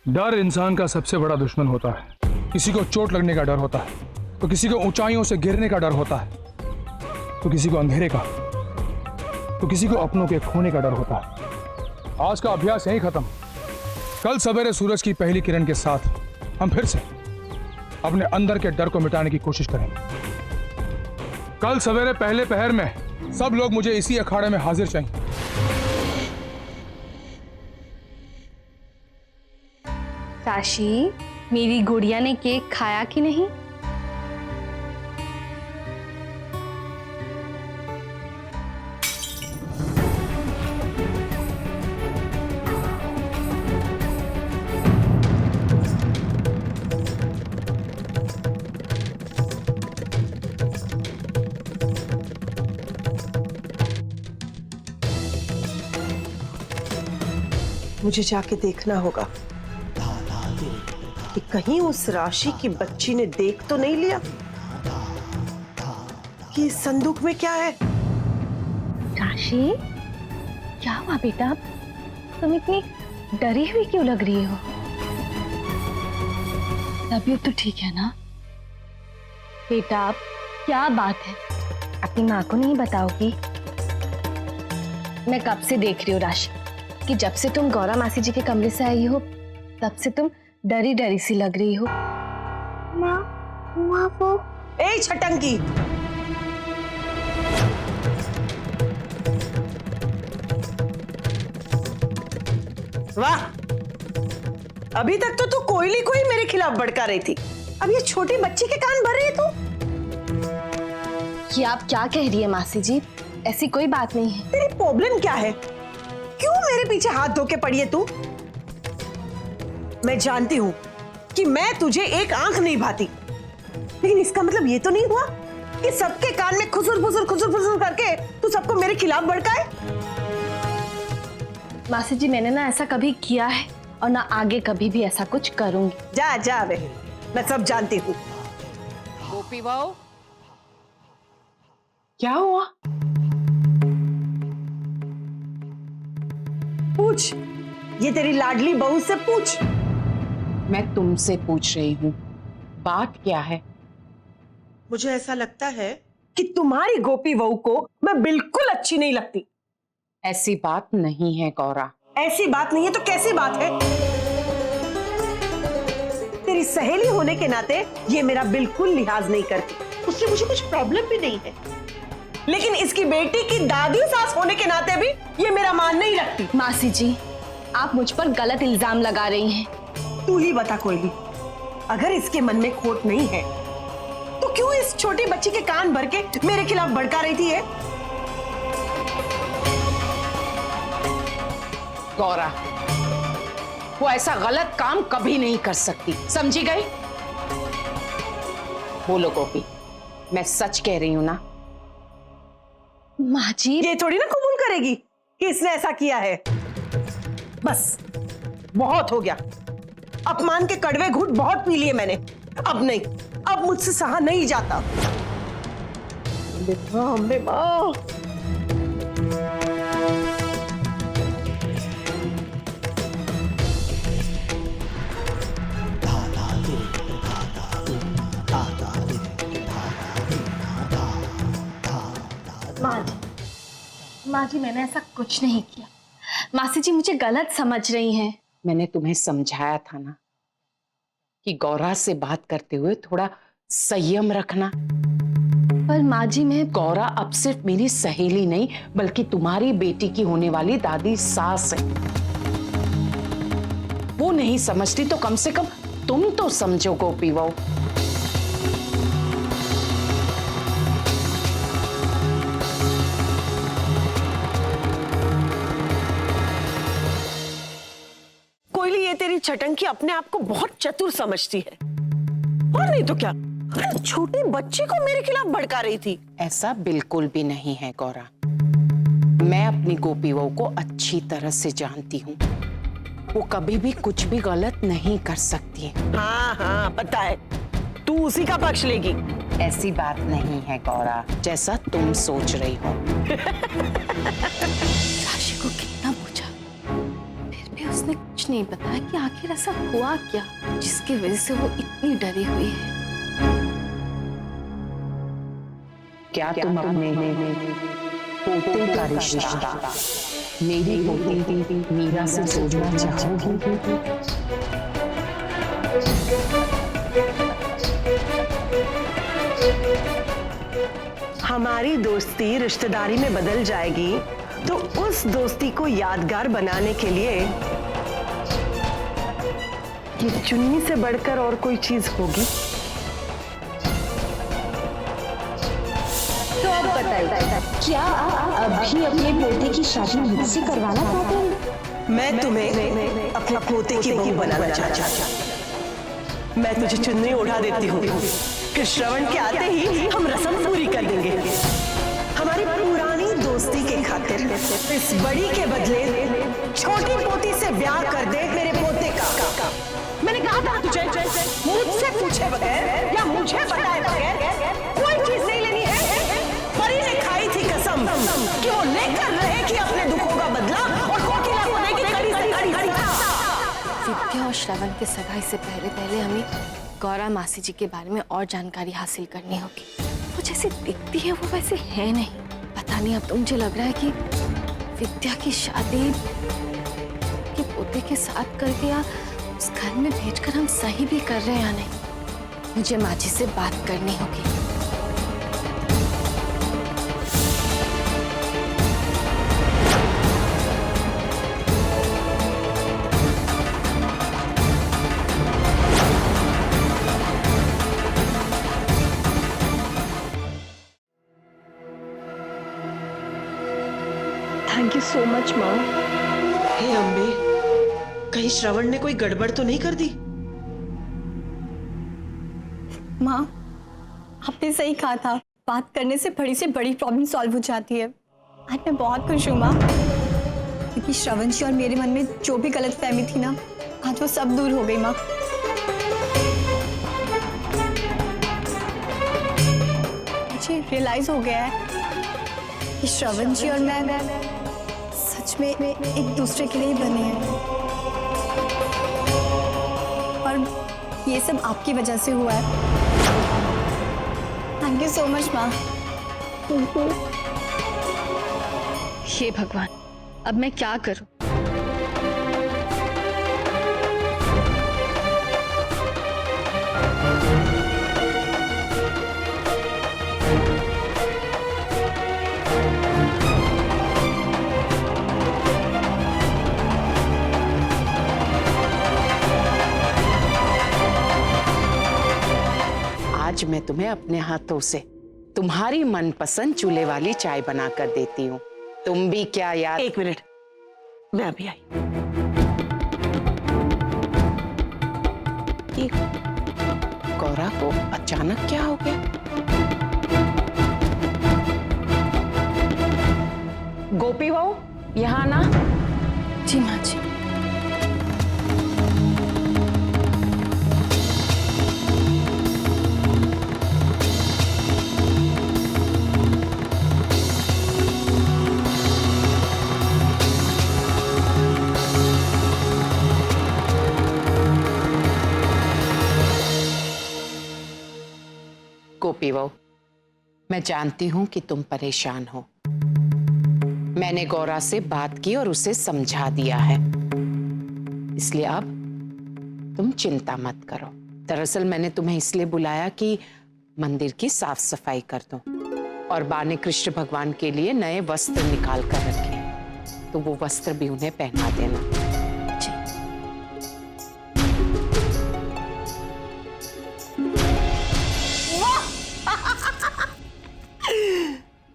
डर इंसान का सबसे बड़ा दुश्मन होता है। किसी को चोट लगने का डर होता है, तो किसी को ऊंचाइयों से गिरने का डर होता है, तो किसी को अंधेरे का, तो किसी को अपनों के खोने का डर होता है। आज का अभ्यास यहीं खत्म। कल सवेरे सूरज की पहली किरण के साथ हम फिर से अपने अंदर के डर को मिटाने की कोशिश करेंगे। कल सवेरे पहले पहर में सब लोग मुझे इसी अखाड़े में हाजिर चाहिए। काशी, मेरी गुड़िया ने केक खाया कि नहीं? मुझे जाके देखना होगा कि कहीं उस राशि की बच्ची ने देख तो नहीं लिया कि इस संदूक में क्या है। काशी, क्या हुआ बेटा? तुम इतनी डरी हुई क्यों लग रही हो? तबीयत तो ठीक है ना? बेटा, क्या बात है? अपनी माँ को नहीं बताओगी? मैं कब से देख रही हूँ राशि कि जब से तुम गौरा मासी जी के कमरे से आई हो तब से तुम डरी डरी सी लग रही हो। माँ वो ए छटंकी, वाह, अभी तक तो तू कोयली को ही मेरे खिलाफ भड़का रही थी, अब ये छोटी बच्ची के कान भर रही है तू। ये आप क्या कह रही है मासी जी? ऐसी कोई बात नहीं है। तेरी प्रॉब्लम क्या है? क्यों मेरे पीछे हाथ धो के पड़ी है तू? मैं जानती हूं कि मैं तुझे एक आंख नहीं भाती, लेकिन इसका मतलब ये तो नहीं हुआ कि सबके कान में खुसुर फुसुर करके तू सबको मेरे खिलाफ भड़काए। मासी जी, मैंने ना ऐसा कभी किया है और ना आगे कभी भी ऐसा कुछ करूंगी। जा जा बे, मैं सब जानती हूँ। गोपी बहू, क्या हुआ? पूछ, ये तेरी लाडली बहू से पूछ। मैं तुमसे पूछ रही हूँ, बात क्या है? मुझे ऐसा लगता है कि तुम्हारी गोपी बहू को मैं बिल्कुल अच्छी नहीं लगती। ऐसी बात नहीं है गौरा। ऐसी बात नहीं है तो कैसी बात है? तेरी सहेली होने के नाते ये मेरा बिल्कुल लिहाज नहीं करती, उससे मुझे कुछ प्रॉब्लम भी नहीं है, लेकिन इसकी बेटी की दादी सास होने के नाते भी ये मेरा मान नहीं रखती। मासी जी, आप मुझ पर गलत इल्जाम लगा रही हैं। तू ही बता कोयली, अगर इसके मन में खोट नहीं है तो क्यों इस छोटी बच्ची के कान भर के मेरे खिलाफ भड़का रही थी? गौरा, वो ऐसा गलत काम कभी नहीं कर सकती, समझी गई? बोलो गोपी, मैं सच कह रही हूं ना? माँ जी, ये थोड़ी ना कबूल करेगी कि इसने ऐसा किया है। बस बहुत हो गया, अपमान के कड़वे घूंट बहुत पी लिए मैंने, अब नहीं, अब मुझसे सहा नहीं जाता। अम्बे माँ, माँ जी, मैंने ऐसा कुछ नहीं किया। मासी जी मुझे गलत समझ रही हैं। मैंने तुम्हें समझाया था ना कि गौरा से बात करते हुए थोड़ा संयम रखना। पर माँ जी, मैं गौरा अब सिर्फ मेरी सहेली नहीं बल्कि तुम्हारी बेटी की होने वाली दादी सास है। वो नहीं समझती तो कम से कम तुम तो समझो गोपी बहू। कोयली, ये तेरी छटंकी अपने आप को बहुत चतुर समझती है, और नहीं तो क्या, छोटी बच्ची को मेरे खिलाफ भड़का रही थी। ऐसा बिल्कुल भी नहीं है गौरा, मैं अपनी गोपी बहू को अच्छी तरह से जानती हूँ। वो कभी भी कुछ भी गलत नहीं कर सकती है। हाँ हाँ पता है, तू उसी का पक्ष लेगी। ऐसी बात नहीं है गौरा, जैसा तुम सोच रही हो। राशि को कितना पूछा, फिर भी उसने कुछ नहीं नहीं पता कि आखिर ऐसा हुआ क्या जिसकी वजह से वो इतनी डरी हुई है। क्या तुम अपने पोते का रिश्ता मेरी पोती मीरा से जोड़ना चाहोगी? हमारी दोस्ती रिश्तेदारी में बदल जाएगी तो उस दोस्ती को यादगार बनाने के लिए ये चुन्नी से बढ़कर और कोई चीज होगी? तो अब बताइए, क्या आप अभी अपने पोते की शादी मुझसे करवाना चाहते हैं? मैं तुम्हें अपने पोते की बहू बनाना चाहता हूँ। मैं तुझे चुन्नी उड़ा देती हूँ, फिर श्रवण के आते ही हम रस्म पूरी कर देंगे। हमारी पुरानी दोस्ती के खातिर इस बड़ी के बदले छोटी पोती से ब्याह कर दे मेरे पोते का। मैंने कहा था तुझे मुझसे पूछे बगैर या मुझे बताए बगैर कोई चीज नहीं लेनी है। परी ने खाई थी कसम कि वो लेकर रहेगी अपने दुखों का बदला और कोकिला को लेगी कड़ी से कड़ी हरिता। विद्या और श्रवण के सगाई से पहले हमें गौरा मासी जी के बारे में और जानकारी हासिल करनी होगी। वो जैसे दिखती है वो वैसे है नहीं। पता नहीं, अब तो मुझे लग रहा है कि विद्या की शादी के पोते के साथ करके या उस घर में भेजकर हम सही भी कर रहे हैं या नहीं। मुझे माँ जी से बात करनी होगी। थैंक यू सो मच माँ। हे अम्बे, कहीं श्रवण ने कोई गड़बड़ तो नहीं कर दी? माँ, आपने सही कहा था, बात करने से बड़ी से बड़ी प्रॉब्लम सॉल्व हो जाती है। आज मैं बहुत खुश हूँ माँ, क्योंकि श्रवण जी और मेरे मन में जो भी गलतफहमी थी ना, आज वो सब दूर हो गई माँ। मुझे रियलाइज हो गया है कि श्रवण जी और मैं सच में एक दूसरे के लिए ही बने हैं, और ये सब आपकी वजह से हुआ है। थैंक यू सो मच माँ। हे भगवान, अब मैं क्या करूं? आज मैं तुम्हें अपने हाथों से तुम्हारी मनपसंद चूल्हे वाली चाय बनाकर देती हूँ। तुम भी क्या यार। एक मिनट, मैं अभी आई। ये गौरा को अचानक क्या हो गया? गोपी बहू, यहाँ ना। जी माँ जी। गोपी बहू, मैं जानती हूं कि तुम परेशान हो। मैंने गौरा से बात की और उसे समझा दिया है, इसलिए अब तुम चिंता मत करो। दरअसल मैंने तुम्हें इसलिए बुलाया कि मंदिर की साफ सफाई कर दूं और बाने कृष्ण भगवान के लिए नए वस्त्र निकाल कर रखे, तो वो वस्त्र भी उन्हें पहना देना।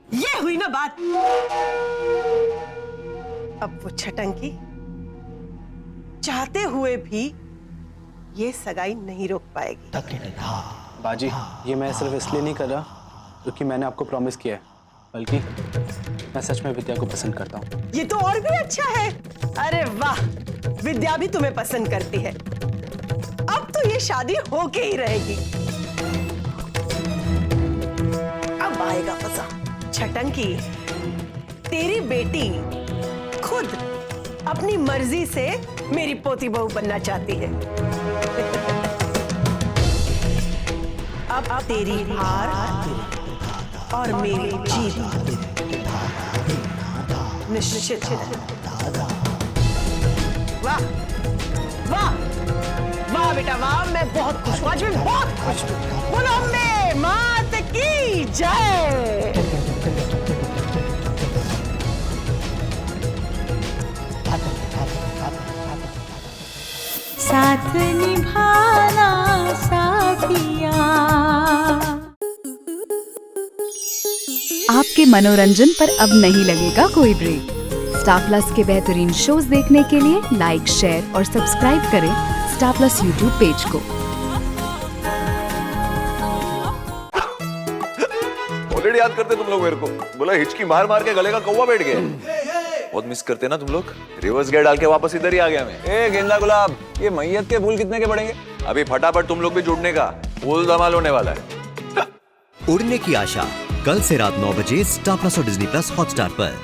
ये हुई ना बात। अब वो छटंकी चाहते हुए भी ये सगाई नहीं रोक पाएगी। बाजी, ये मैं सिर्फ इसलिए नहीं कर रहा क्योंकि मैंने आपको प्रॉमिस किया है, बल्कि मैं सच में विद्या को पसंद करता हूँ। ये तो और भी अच्छा है। अरे वाह, विद्या भी तुम्हें पसंद करती है। अब तो ये शादी होके ही रहेगी। अब आएगा मजा। छटंकी, तेरी बेटी खुद अपनी मर्जी से मेरी पोती बहू बनना चाहती है। अब तेरी हार और मेरी जीत निश्चित है। वाह वाह वाह बेटा वाह, मैं बहुत खुश हूँ, आज मैं बहुत खुश हूँ। बोलो अम्बे मात की जय। साथ निभाना साथिया। आपके मनोरंजन पर अब नहीं लगेगा कोई ब्रेक। स्टार प्लस के बेहतरीन शोज देखने के लिए लाइक, शेयर और सब्सक्राइब करें स्टार प्लस यूट्यूब पेज को। ऑलरेडी याद करते तुम लोग मेरे को, बोला हिचकी मार मार के गले का कौवा बैठ गया। बहुत मिस करते ना तुम लोग। रिवर्स गियर डाल के वापस इधर ही आ गया मैं। ए गेंदा गुलाब, ये मैयत के फूल कितने के पड़ेंगे? अभी फटाफट तुम लोग भी जुड़ने का, फूल धमाल होने वाला है। उड़ने की आशा कल से रात 9 बजे स्टार प्लस और डिज्नी प्लस हॉटस्टार पर।